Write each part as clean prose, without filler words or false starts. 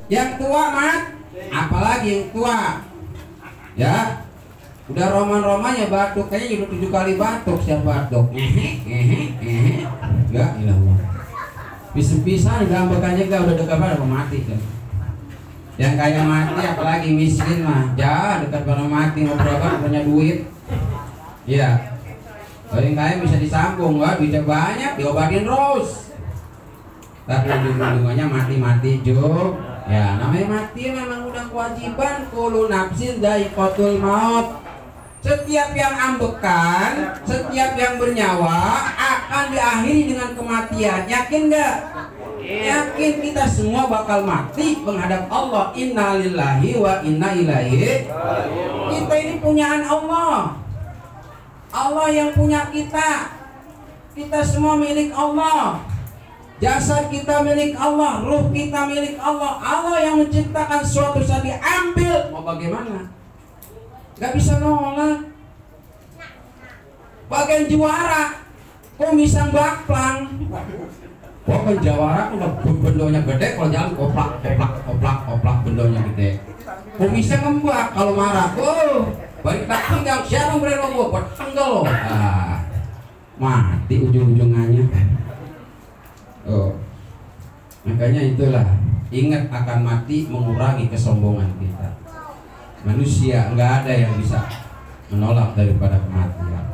Yang tua mat, apalagi yang tua, ya udah roman-romannya batuk, kayaknya udah 7 kali batuk siap batuk. Enggak, ilah. Bisa-bisa gambarkannya gak udah dekat pada mati kan. Yang kaya mati apalagi miskin mah, ya dekat pada mati mau berobat punya duit. Iya. Kalau yang kaya bisa disambung, nggak bisa banyak diobatin terus. Tapi ujung-ujungnya mati-mati juga. Ya namanya mati memang udah kewajiban. Kullu nafsin dha'iqatul maut. Setiap yang ambekan, setiap yang bernyawa akan diakhiri dengan kematian. Yakin nggak? Yakin kita semua bakal mati menghadap Allah. Inna lillahi wa inna ilaihi. Kita ini punyaan Allah. Allah yang punya kita. Kita semua milik Allah. Jasad kita milik Allah, ruh kita milik Allah. Allah yang menciptakan suatu saat diambil. Mau bagaimana? Gak bisa nolak. Bagian juara komisang bakplang. Wah penjawara udah bendonya gede, kalau jalan koplak bendonya gede. Komisang ngembak kalau marah. Oh, balik tak tinggal siapa beri logo buat tenggal. Mati ujung-ujungannya. Oh, makanya itulah ingat akan mati mengurangi kesombongan kita. Manusia nggak ada yang bisa menolak daripada kematian.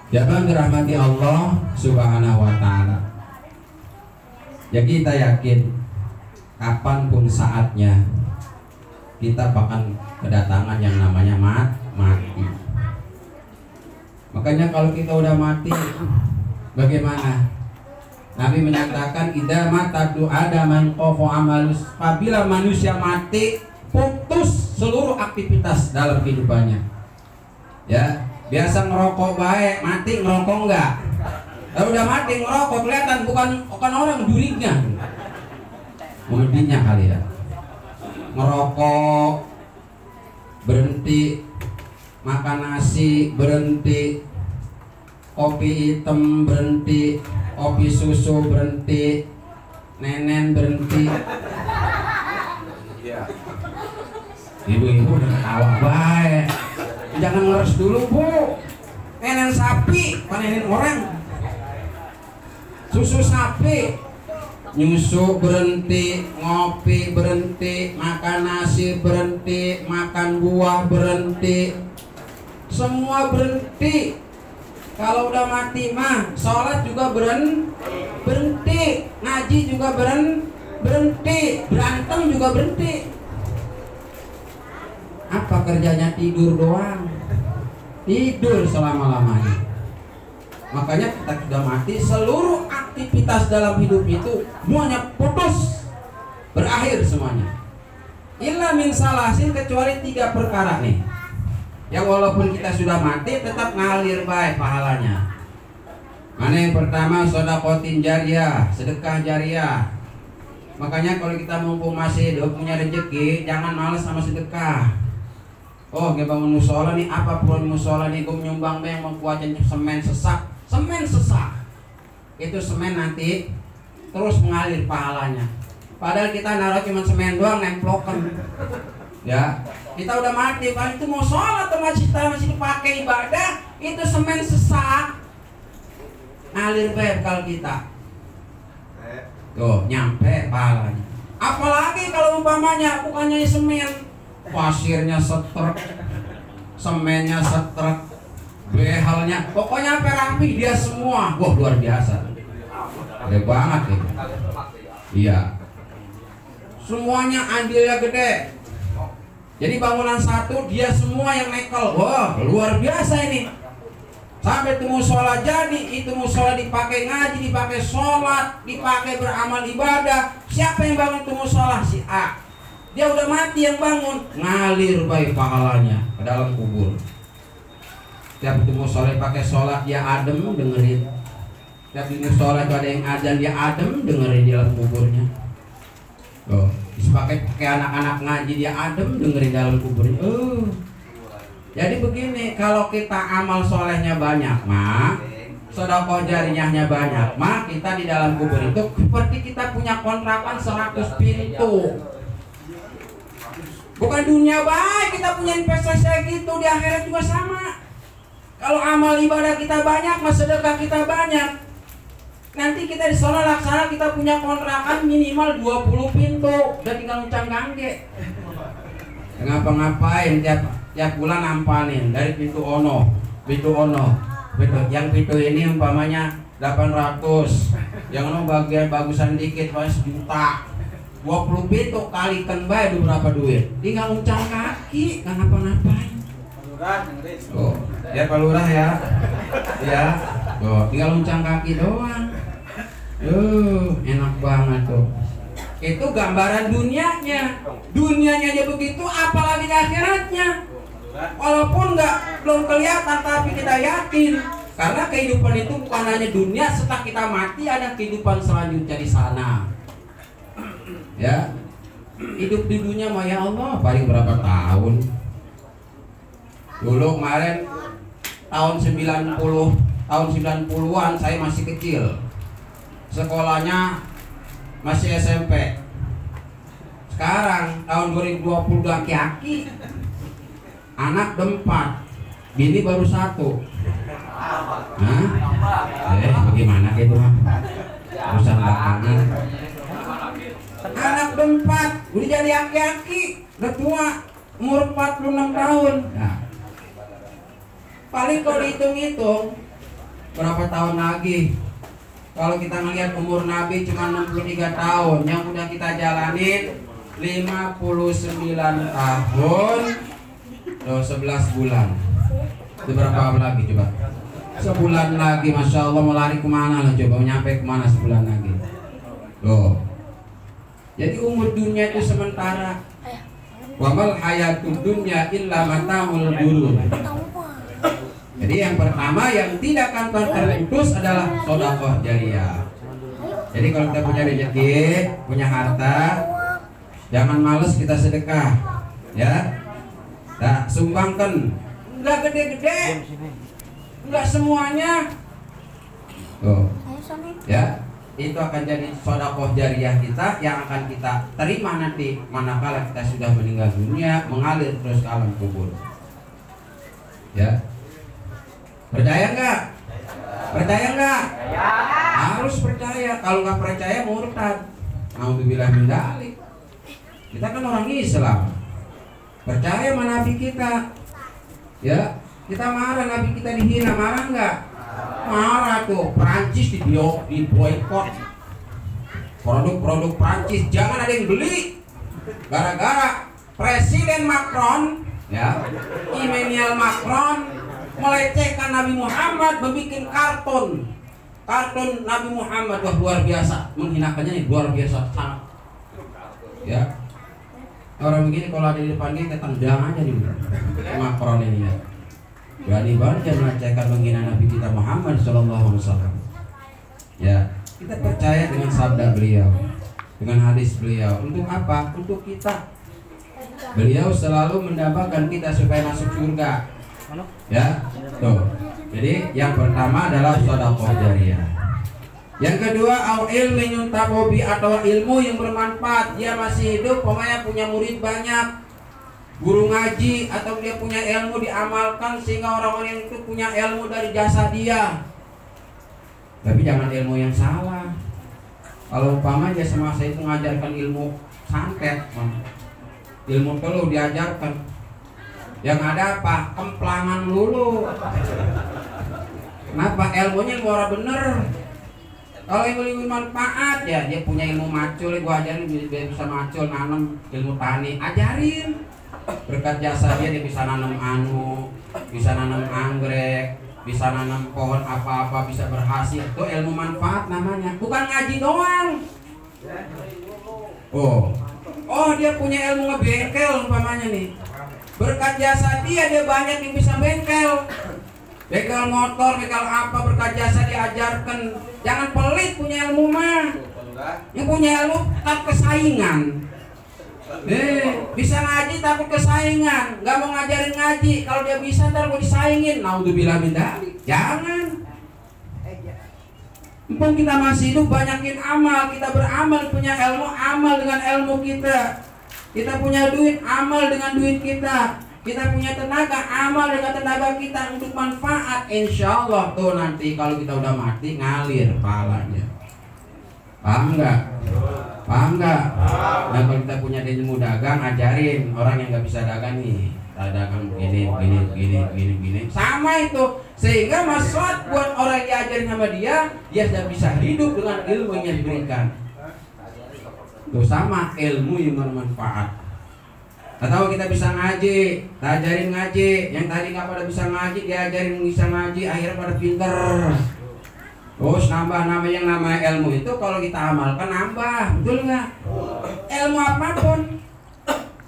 Jangan dirahmati Allah Subhanahu wa ta'ala. Ya kita yakin kapanpun saatnya kita bakal kedatangan yang namanya mati. Makanya kalau kita udah mati, bagaimana? Nabi menyatakan idza mata Adaman qafa amalus. Apabila manusia mati, putus seluruh aktivitas dalam kehidupannya. Ya, biasa ngerokok baik, mati ngerokok enggak. Kalau udah mati ngerokok kelihatan bukan orang jurinya. Mudinya kali ya. Ngerokok berhenti, makan nasi berhenti, kopi hitam berhenti, kopi susu berhenti, nenen berhenti. Ibu-ibu udah ketawa baik. Jangan ngeres dulu bu. Nenen sapi, panenin orang. Susu sapi, nyusu berhenti, ngopi berhenti, makan nasi berhenti, makan buah berhenti, semua berhenti. Kalau udah mati mah, sholat juga berhenti, ngaji juga berhenti, berantem juga berhenti. Apa kerjanya? Tidur doang. Tidur selama-lamanya. Makanya kita sudah mati, seluruh aktivitas dalam hidup itu semuanya putus, berakhir semuanya. Illa min salasin, kecuali 3 perkara nih. Yang walaupun kita sudah mati tetap ngalir baik pahalanya. Mana yang pertama? Shadaqatin jariyah, sedekah jariyah. Makanya kalau kita mumpung masih hidup punya rezeki, jangan malas sama sedekah. Oh, gue bangun musola nih, apa perlu musola nih, gue menyumbang yang membuatnya semen sesak. Itu semen nanti terus mengalir pahalanya. Padahal kita naruh cuma semen doang, nemplokan. Ya, kita udah mati, kan itu mau sholat atau masih dipakai ibadah, itu semen sesak, ngalir baik kalau kita. Tuh, nyampe pahalanya. Apalagi kalau umpamanya bukannya semen, pasirnya setrek, semennya setrek, behalnya, pokoknya sampai rapi dia semua. Wah, luar biasa. Gede banget ya. Iya. Semuanya andilnya gede. Jadi bangunan satu dia semua yang nekel. Wah, luar biasa ini. Sampai itu musola jadi, itu musola dipakai ngaji, dipakai sholat, dipakai beramal ibadah. Siapa yang bangun itu musola? Si A. Dia udah mati yang bangun, ngalir baik pahalanya ke dalam kubur. Tiap itu musola dipakai sholat dia adem dengerin. Tiap itu musola itu ada yang azan dia adem dengerin di dalam kuburnya. Oh, dipakai anak-anak ngaji dia adem dengerin dalam kuburnya. Jadi begini, kalau kita amal solehnya banyak mah, sedekah jariyahnya banyak mah, kita di dalam kubur itu seperti kita punya kontrakan 100 pintu. Bukan dunia baik kita punya investasi kayak gitu, di akhirat juga sama. Kalau amal ibadah kita banyak, mas sedekah kita banyak, nanti kita di sana laksana kita punya kontrakan minimal 20 pintu dan tinggal uncang gangge. Ngapa-ngapain tiap bulan nampanin dari pintu ono. Yang pintu ini umpamanya 800, yang ono bagian bagusan dikit pas juta. 20 pintu kalikan bae berapa duit? Tinggal uncang kaki, nggak ngapa-ngapain. Oh, ya Pak Lurah ya. Ya. Tuh, tinggal uncang kaki doang. Enak banget tuh. Itu gambaran dunianya. Dunianya aja begitu, apalagi akhiratnya. Walaupun belum kelihatan, tapi kita yakin. Karena kehidupan itu bukan hanya dunia, setelah kita mati ada kehidupan selanjutnya di sana. Ya. Hidup di dunia mah ya Allah, paling berapa tahun? Dulu kemarin tahun 90-an saya masih kecil. Sekolahnya masih SMP. Sekarang tahun 2020 laki-laki, anak 4, bini baru 1. Hah? Bagaimana gitu mah? Urusan belakangan. Anak 4, udah jadi laki-laki, udah tua, umur 46 tahun. Nah, paling kalau dihitung-hitung berapa tahun lagi? Kalau kita ngelihat umur Nabi cuma 63 tahun, yang udah kita jalanin 59 tahun, 11 bulan. Itu berapa lagi coba? Sebulan lagi, Masya Allah, mau lari kemana lah coba, nyampe kemana sebulan lagi? Tuh. Jadi umur dunia itu sementara. Wamal hayatud dunya illa mata'ul ghurur. Jadi yang pertama yang tidak akan terputus adalah sedekah jariyah. Jadi kalau kita punya rezeki, punya harta, jangan males kita sedekah, ya. Nah, sumbangkan, enggak gede-gede, enggak semuanya. Tuh, ya, itu akan jadi sedekah jariyah kita yang akan kita terima nanti manakala kita sudah meninggal dunia, mengalir terus ke alam kubur. Ya. Percaya nggak? Percaya nggak? Harus percaya. Kalau nggak percaya murtad. Naudzubillah min dzalik. Kita kan orang Islam. Percaya sama Nabi kita. Ya, kita marah Nabi kita dihina, marah nggak? Marah tuh. Prancis di boykot. Produk-produk Prancis jangan ada yang beli. Gara-gara Presiden Macron, ya, Emmanuel Macron melecehkan Nabi Muhammad, membuat kartun Nabi Muhammad. Wah, luar biasa, menghinakannya nih, luar biasa sangat. Ya, orang begini kalau ada di depan kita tendang aja nih, Macron ini ya. Berani banget dia melecehkan, menghina Nabi kita Muhammad Sallallahu Alaihi Wasallam. Ya, kita percaya dengan sabda beliau, dengan hadis beliau. Untuk apa? Untuk kita. Beliau selalu mendambakan kita supaya masuk surga. Ya, tuh. Jadi yang pertama adalah sedekah jariyah. Yang kedua, au ilmin yuntafabi, atau ilmu yang bermanfaat. Dia masih hidup, pokoknya punya murid banyak, guru ngaji, atau dia punya ilmu diamalkan sehingga orang-orang itu punya ilmu dari jasa dia. Tapi jangan ilmu yang salah. Kalau umpama dia semasa itu mengajarkan ilmu santet, ilmu perlu diajarkan. Yang ada apa? Kemplangan dulu. Kenapa? Ilmunya orang bener. Kalau ilmu manfaat ya, dia punya ilmu macul, gua ajarin dia bisa macul, nanam ilmu tani, ajarin. Berkat jasa dia bisa nanam bisa nanam anggrek, bisa nanam pohon apa-apa, bisa berhasil. Itu ilmu manfaat namanya. Bukan ngaji doang. Oh, dia punya ilmu ngebengkel umpamanya nih. Berkat jasa dia banyak yang bisa bengkel motor, bengkel apa, berkat jasa diajarkan. Jangan pelit punya ilmu mah. Yang punya ilmu takut kesaingan. Bisa ngaji takut kesaingan, nggak mau ngajarin ngaji. Kalau dia bisa ntar mau disaingin. Naudzubillah min dzalik. Jangan. Mumpung kita masih hidup, banyakin amal. Kita beramal, punya ilmu, amal dengan ilmu kita. Kita punya duit, amal dengan duit kita. Kita punya tenaga, amal dengan tenaga kita untuk manfaat. Insya Allah tuh nanti kalau kita udah mati ngalir pahalanya. Paham nggak? Paham nggak? Nah kalau kita punya ilmu dagang, ajarin orang yang nggak bisa dagang nih. Dagang begini. Sama itu. Sehingga maslahat buat orang yang diajarin sama dia sudah bisa hidup dengan ilmu yang diberikan. Tuh sama ilmu yang bermanfaat. Atau kita bisa ngaji, ajarin ngaji. Yang tadi nggak pada bisa ngaji, diajarin bisa ngaji, akhirnya pada pinter. Terus nambah yang namanya ilmu itu kalau kita amalkan nambah, betul nggak? Ilmu apapun,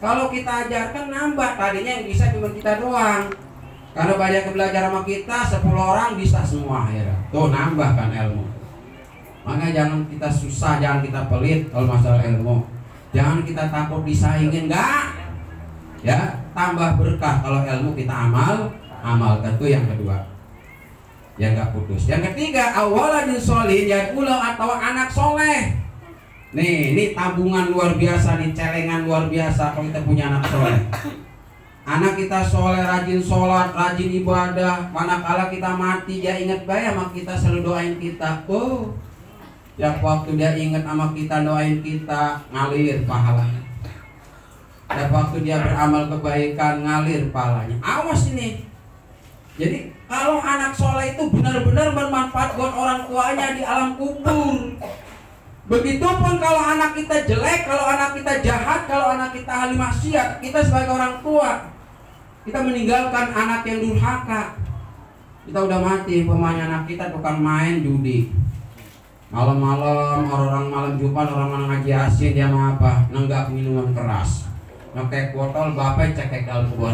kalau kita ajarkan nambah. Tadinya yang bisa cuma kita doang. Karena banyak yang belajar sama kita, 10 orang bisa semua ya. Tuh nambah kan ilmu. Makanya jangan kita susah, jangan kita pelit kalau masalah ilmu. Jangan kita takut disaingin, enggak. Ya, tambah berkah kalau ilmu kita amalkan. Itu yang kedua. Yang enggak putus. Yang ketiga, awaladin sholih, yakulau atau anak soleh. Nih, ini tabungan luar biasa, nih celengan luar biasa kalau kita punya anak soleh. Anak kita soleh, rajin sholat, rajin ibadah. Manakala kita mati, dia ingat baik sama kita, selalu doain kita. Oh, tiap waktu dia ingat sama kita, doain kita, ngalir pahalanya. Tiap waktu dia beramal kebaikan, ngalir pahalanya. Awas ini. Jadi kalau anak soleh itu benar-benar bermanfaat buat orang tuanya di alam kubur. Begitupun kalau anak kita jelek, kalau anak kita jahat, kalau anak kita ahli maksiat, kita sebagai orang tua, kita meninggalkan anak yang durhaka. Kita udah mati, pemain anak kita tukang main judi. Malam-malam, orang malam Jumat, orang malam ngaji asin, dia mau apa? Nenggak minuman keras. Nyokek botol, bapak cekek dalam kubur.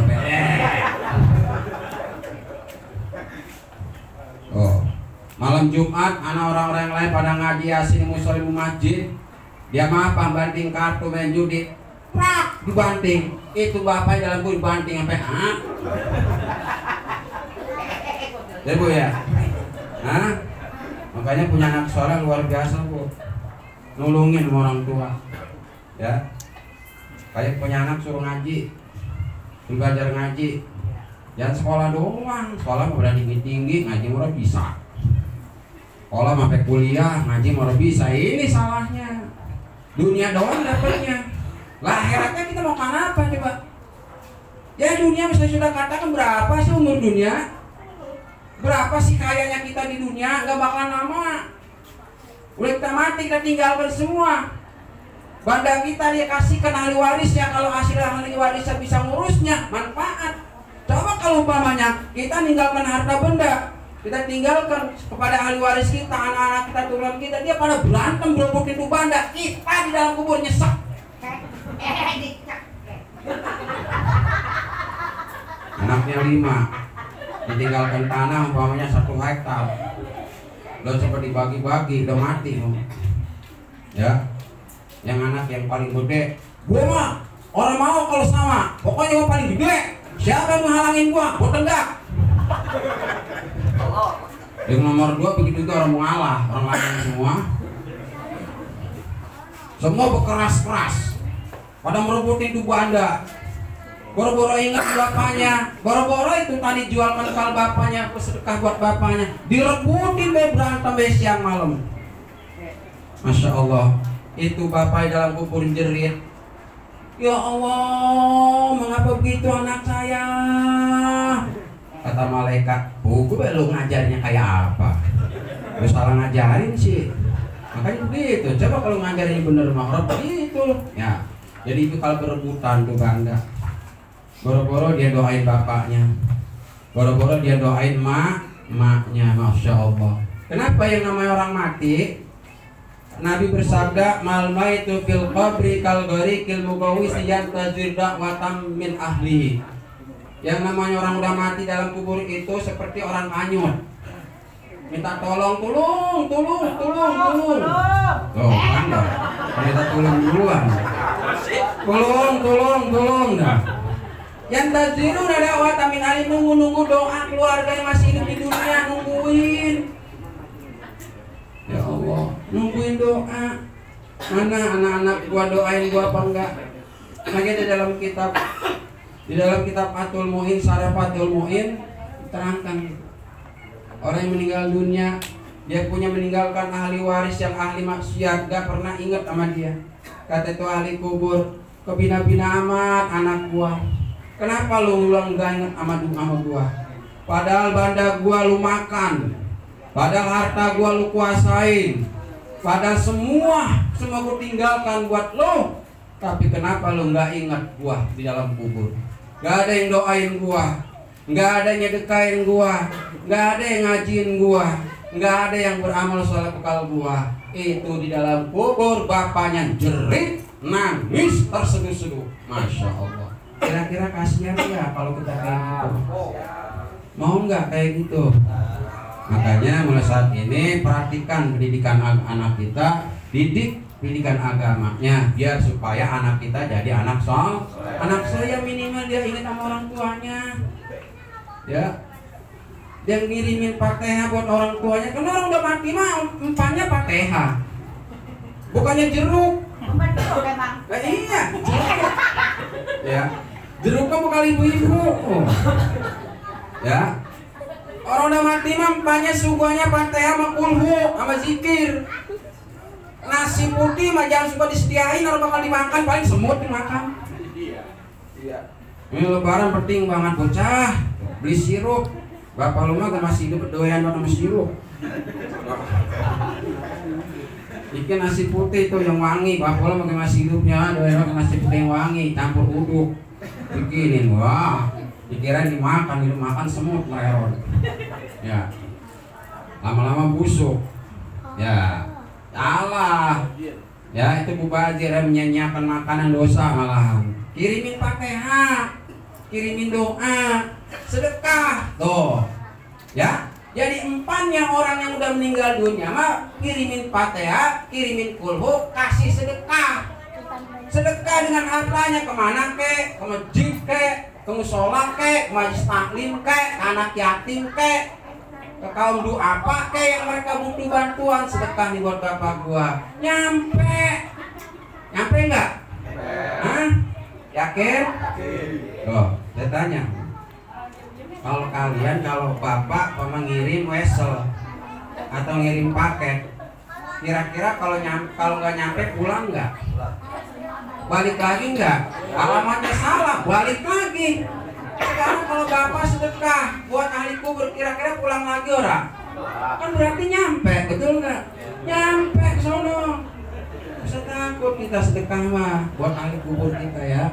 Oh, malam Jumat, anak orang-orang yang lain pada ngaji asin musola masjid. Dia mau apa? Banting kartu main judi. Prak, dibanting. Itu bapak dalam kubur dibanting sampai ya bu ya. Makanya punya anak soleh luar biasa bu. Nulungin orang tua. Ya. Kayak punya anak suruh ngaji, belajar ngaji, jangan sekolah doang. Sekolah mau tinggi-tinggi, ngaji mau bisa. Sekolah sampai kuliah, ngaji mau bisa. Ini salahnya. Dunia doang dapatnya. Lah akhiratnya kita mau makan apa coba? Ya dunia misalnya sudah katakan berapa sih umur dunia? Berapa sih kayanya kita di dunia? Gak bakalan lama. Udah kita mati, kita tinggalkan semua. Banda kita dia kasihkan ahli warisnya. Kalau hasil ahli warisnya bisa ngurusnya, manfaat. Coba kalau umpamanya kita ninggalkan harta benda, kita tinggalkan kepada ahli waris kita, anak-anak kita, turunan kita, dia pada berantem berebut itu banda, kita di dalam kubur nyesek. Anaknya 5, ditinggalkan tanah umpamanya 1 hektar, udah seperti dibagi-bagi, udah mati. Ya. Yang anak yang paling gede, gua mah orang mau kalau sama, pokoknya gua paling gede. Siapa yang menghalangin gua tenggak. Yang nomor 2 begitu juga orang mengalah, orang lain semua berkeras-keras, pada merebutin tubuh Anda. Boro-boro ingat bapaknya, boro-boro itu tadi jualkan kal bapaknya, sedekah buat bapaknya, direbutin berantem siang malam. Masya Allah. Itu bapak dalam kubur jerit, ya Allah, mengapa begitu anak saya? Kata malaikat, gue lu ngajarnya kayak apa? Lu salah ngajarin sih. Makanya begitu. Coba kalau ngajarin bener mah begitu. Ya, jadi itu kalau berebutan tuh bangga. Boro-boro dia doain bapaknya, boro-boro dia doain maknya. Masya Allah. Kenapa yang namanya orang mati? Nabi bersabda, mal maitu fil qabri kal gharikil mugawis yantazir da'watam min ahli. Yang namanya orang udah mati dalam kubur itu seperti orang hanyut. Minta tolong. Oh, Anda. Minta tolong duluan. Tolong dah. Yantaziru da'watam min ahli, nunggu doa keluarga yang masih hidup di dunia, nungguin. Ya Allah, nungguin doa. Mana anak-anak gua doain gua apa enggak? Makanya di dalam kitab Fathul Mu'in, Syarah Fathul Mu'in terangkan orang yang meninggal dunia, dia punya meninggalkan ahli waris yang ahli maksiat, gak pernah ingat sama dia. Kata itu ahli kubur, kebina-bina amat anak gua. Kenapa lu ulang gak ingat sama gua? Padahal banda gua lu makan, padahal harta gua lu kuasain, padahal semua gua tinggalkan buat lu. Tapi kenapa lu gak ingat gua di dalam kubur? Gak ada yang doain gua, gak ada yang nyedekain gua, gak ada yang ngajiin gua, gak ada yang beramal soleh bekal gua. Itu di dalam kubur bapaknya jerit, nangis, terseduh-seduh. Masya Allah. Kira-kira kasihan ya kalau kita kayak gitu? Mau nggak kayak gitu? Makanya mulai saat ini perhatikan pendidikan anak kita, didik pendidikan agamanya, biar supaya anak kita jadi anak soleh. Anak saya minimal dia ingat sama orang tuanya, ya. Dia ngirimin Fatihah buat orang tuanya. Karena orang udah mati mah umpannya Fatihah, bukannya jeruk. Nah, iya, jeruk. Ya, jeruk kan bukan ibu-ibu. Ya, orang udah mati mah umpannya suguhannya Fatihah sama kulhu sama zikir. Nasi putih mah jangan suka disediain, orang bakal dimakan, paling semut dimakan. Iya. Ini lebaran penting banget bocah. Beli sirup. Bapak lu mah gak masih hidup doyan banget sama sirup. Bikin nasi putih itu yang wangi. Bapak lu mah masih hidupnya doyan banget nasi putih yang wangi, campur uduk. Bikinin, wah. Dikira dimakan, hidup makan semut mererot. Ya. Lama-lama busuk. Ya. Allah, ya itu mubazir yang menyanyiakan makanan dosa malahan. Kirimin Fatihah, kirimin doa, sedekah, tuh, ya. Jadi empannya orang yang udah meninggal dunia mah kirimin Fatihah, kirimin kulhu, kasih sedekah. Sedekah dengan hartanya kemana ke masjid ke musola ke majelis taklim ke anak yatim ke kaum duafa kayak yang mereka butuh bantuan. Sedekah nih buat bapak gua. Nyampe nggak? Hah? Yakin? Oh, saya tanya. Kalau bapak mengirim wesel atau ngirim paket, kira-kira kalau nggak nyampe pulang nggak? Balik lagi nggak? Alamatnya salah, balik lagi. Sekarang kalau bapak sedekah buat ahli kubur, kira-kira pulang lagi orang? Kan berarti nyampe, betul nggak? Nyampe ke sono. Bisa takut kita sedekah mah buat ahli kubur kita ya.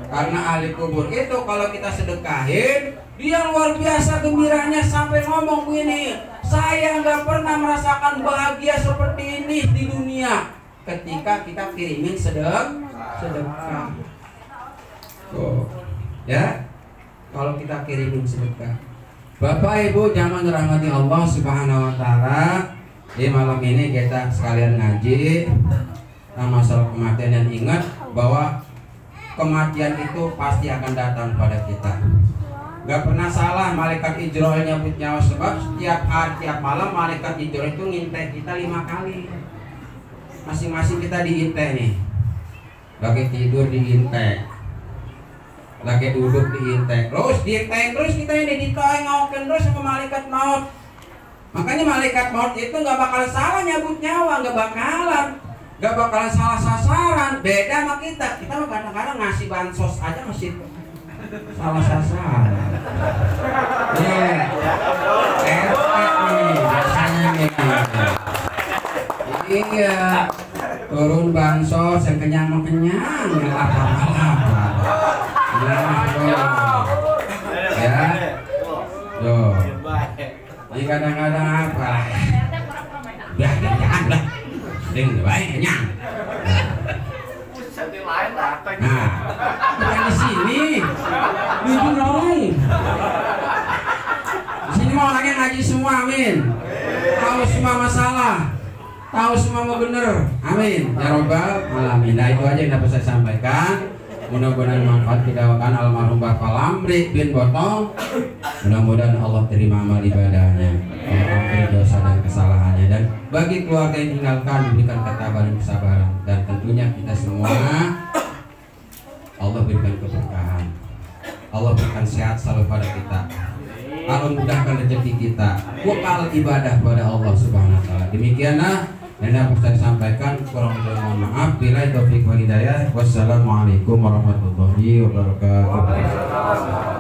Karena ahli kubur itu kalau kita sedekahin, dia luar biasa gembiranya sampai ngomong begini, saya nggak pernah merasakan bahagia seperti ini di dunia ketika kita kirimin sedekah. Oh, ya. Kalau kita kirimin sedekah. Bapak Ibu jangan dirahmati Allah Subhanahu wa taala. Di malam ini kita sekalian ngaji tentang masalah kematian, dan ingat bahwa kematian itu pasti akan datang pada kita. Gak pernah salah malaikat Ijrail nyabut nyawa, sebab setiap hari, tiap malam malaikat Ijrail itu ngintai kita 5 kali. Masing-masing kita diintai nih. Lagi tidur diintai, lagi duduk diintai, terus kita ini ditengok terus sama malaikat maut. Makanya malaikat maut itu nggak bakal salah nyabut nyawa, nggak bakalan salah sasaran. Beda sama kita mah kadang-kadang ngasih bansos aja masih salah sasaran. Biasanya gitu. Iya, turun bansos yang kenyang yang apa-apa. Ya, tuh. Ini kadang-kadang apa? Ya, jangan lah. Ding, baik kenyang. Nah, bukan di sini. Di Gunung. Di sini mau orangnya ngaji semua, amin. Tahu semua masalah, tahu semua mau bener, amin. Ya Robbal alamin. Nah, itu aja yang dapat saya sampaikan. Mudah-mudahan manfaat. Kita doakan almarhum Bapak Lamri bin Botol, mudah-mudahan Allah terima amal ibadahnya, ampuni dosa dan kesalahannya, dan bagi keluarga yang tinggalkan diberikan ketabahan dan kesabaran, dan tentunya kita semua Allah berikan sehat selalu pada kita. Allah mudahkan rezeki kita. Wakal ibadah pada Allah Subhanahu wa taala. Demikianlah yang dapat saya sampaikan. Kurang lebih mohon maaf. Billahi taufiq wal hidayah. Wassalamualaikum warahmatullahi wabarakatuh.